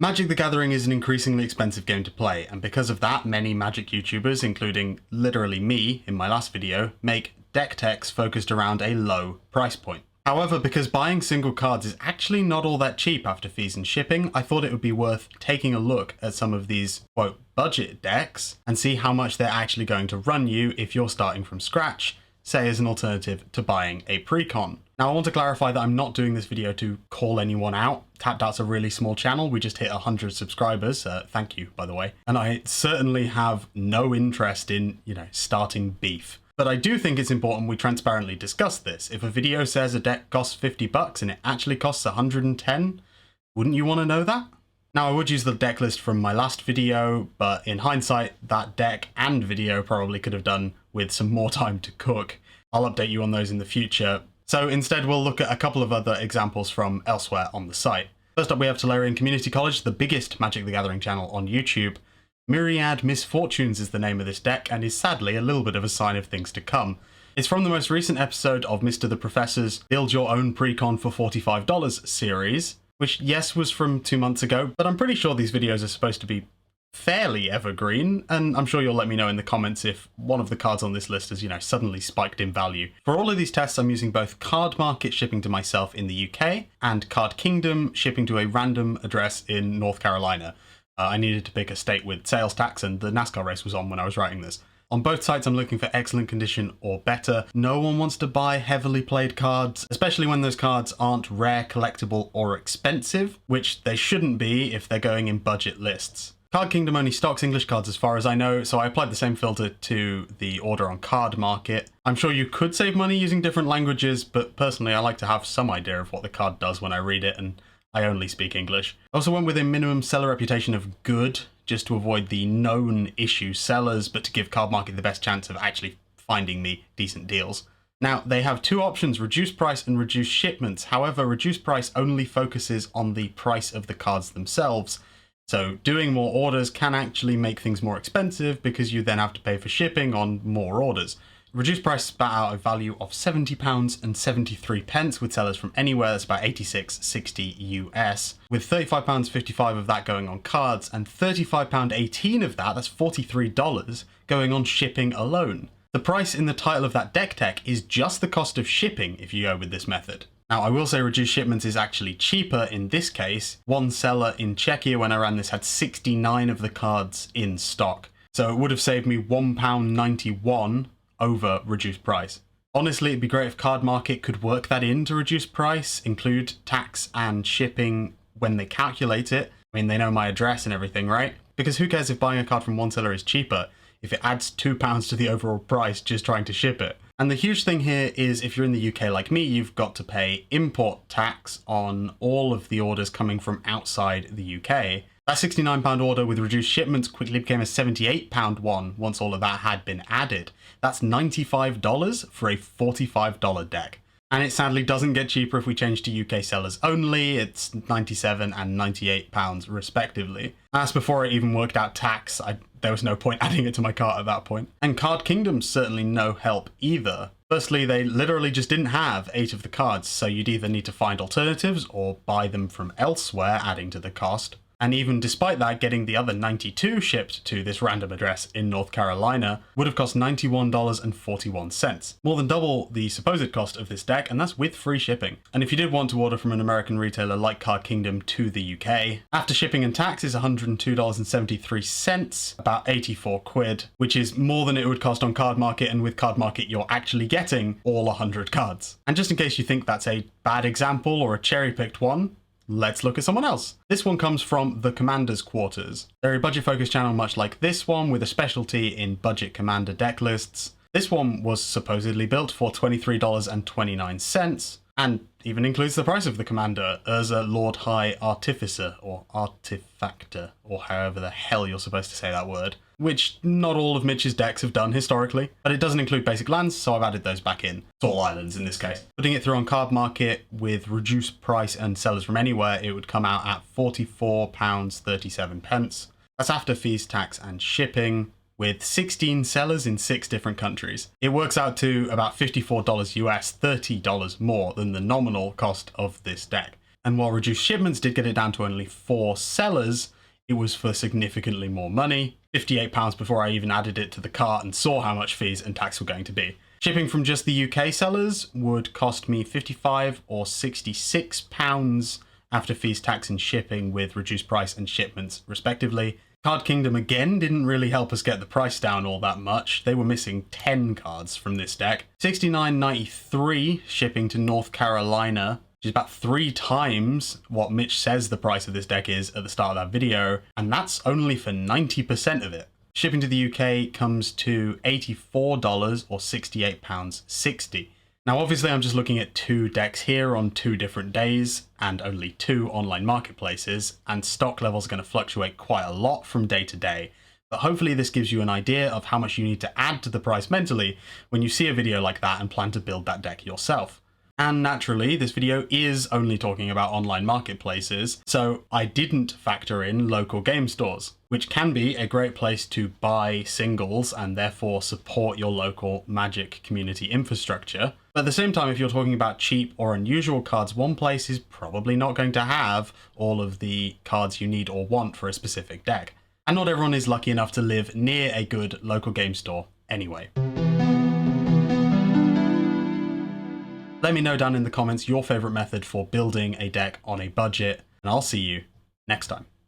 Magic the Gathering is an increasingly expensive game to play, and because of that, many Magic YouTubers, including literally me in my last video, make deck techs focused around a low price point. However, because buying single cards is actually not all that cheap after fees and shipping, I thought it would be worth taking a look at some of these, quote, budget decks and see how much they're actually going to run you if you're starting from scratch, say as an alternative to buying a pre-con. Now, I want to clarify that I'm not doing this video to call anyone out. Tapped Out's a really small channel. We just hit 100 subscribers. Thank you, by the way. And I certainly have no interest in, starting beef. But I do think it's important we transparently discuss this. If a video says a deck costs 50 bucks and it actually costs 110, wouldn't you want to know that? Now, I would use the deck list from my last video, but in hindsight, that deck and video probably could have done with some more time to cook. I'll update you on those in the future. So instead, we'll look at a couple of other examples from elsewhere on the site. First up, we have Tolarian Community College, the biggest Magic the Gathering channel on YouTube. Myriad Misfortunes is the name of this deck, and is sadly a little bit of a sign of things to come. It's from the most recent episode of Mr. the Professor's Build Your Own Precon for $45 series, which, yes, was from 2 months ago, but I'm pretty sure these videos are supposed to be fairly evergreen, and I'm sure you'll let me know in the comments if one of the cards on this list has, suddenly spiked in value. For all of these tests, I'm using both Card Market shipping to myself in the UK and Card Kingdom shipping to a random address in North Carolina. I needed to pick a state with sales tax, and the NASCAR race was on when I was writing this. On both sites, I'm looking for excellent condition or better. No one wants to buy heavily played cards, especially when those cards aren't rare, collectible, or expensive, which they shouldn't be if they're going in budget lists. Card Kingdom only stocks English cards as far as I know, so I applied the same filter to the order on Card Market. I'm sure you could save money using different languages, but personally I like to have some idea of what the card does when I read it, and I only speak English. I also went with a minimum seller reputation of good, just to avoid the known issue sellers, but to give Card Market the best chance of actually finding me decent deals. Now, they have two options, reduced price and reduced shipments. However, reduced price only focuses on the price of the cards themselves. So doing more orders can actually make things more expensive because you then have to pay for shipping on more orders. Reduced price spat out a value of £70 and 73 pence with sellers from anywhere. That's about 86.60 US, with £35.55 of that going on cards and £35.18 of that, that's $43, going on shipping alone. The price in the title of that deck tech is just the cost of shipping if you go with this method. Now, I will say reduced shipments is actually cheaper in this case. One seller in Czechia when I ran this had 69 of the cards in stock. So it would have saved me £1.91 over reduced price. Honestly, it'd be great if Card Market could work that into reduced price, include tax and shipping when they calculate it. I mean, they know my address and everything, right? Because who cares if buying a card from one seller is cheaper if it adds £2 to the overall price just trying to ship it. And the huge thing here is if you're in the UK like me, you've got to pay import tax on all of the orders coming from outside the UK. That £69 order with reduced shipments quickly became a £78 one once all of that had been added. That's $95 for a $45 deck. And it sadly doesn't get cheaper if we change to UK sellers only. It's £97 and £98 respectively. And that's before I even worked out tax. There was no point adding it to my cart at that point. And Card Kingdom's certainly no help either. Firstly, they literally just didn't have 8 of the cards, so you'd either need to find alternatives or buy them from elsewhere, adding to the cost. And even despite that, getting the other 92 shipped to this random address in North Carolina would have cost $91.41. More than double the supposed cost of this deck, and that's with free shipping. And if you did want to order from an American retailer like Card Kingdom to the UK, after shipping and tax is $102.73, about 84 quid, which is more than it would cost on Card Market, and with Card Market you're actually getting all 100 cards. And just in case you think that's a bad example or a cherry-picked one, let's look at someone else. This one comes from the Commander's Quarters. They're a budget-focused channel much like this one, with a specialty in budget Commander deck lists. This one was supposedly built for $23.29, and even includes the price of the Commander, Urza Lord High Artificer, or Artifactor, or however the hell you're supposed to say that word, which not all of Mitch's decks have done historically, but it doesn't include basic lands, so I've added those back in. It's all islands in this case. Putting it through on Card Market with reduced price and sellers from anywhere, it would come out at £44.37. That's after fees, tax, and shipping, with 16 sellers in 6 different countries. It works out to about $54 US, $30 more than the nominal cost of this deck. And while reduced shipments did get it down to only 4 sellers, it was for significantly more money, £58 before I even added it to the cart and saw how much fees and tax were going to be. Shipping from just the UK sellers would cost me £55 or £66 after fees, tax and shipping with reduced price and shipments respectively. Card Kingdom again didn't really help us get the price down all that much. They were missing 10 cards from this deck. $69.93 shipping to North Carolina, which is about 3 times what Mitch says the price of this deck is at the start of that video, and that's only for 90% of it. Shipping to the UK comes to $84 or £68.60. Now obviously I'm just looking at 2 decks here on 2 different days and only 2 online marketplaces, and stock levels are going to fluctuate quite a lot from day to day. But hopefully this gives you an idea of how much you need to add to the price mentally when you see a video like that and plan to build that deck yourself. And naturally, this video is only talking about online marketplaces, so I didn't factor in local game stores, which can be a great place to buy singles and therefore support your local Magic community infrastructure. But at the same time, if you're talking about cheap or unusual cards, one place is probably not going to have all of the cards you need or want for a specific deck. And not everyone is lucky enough to live near a good local game store anyway. Let me know down in the comments your favorite method for building a deck on a budget, and I'll see you next time.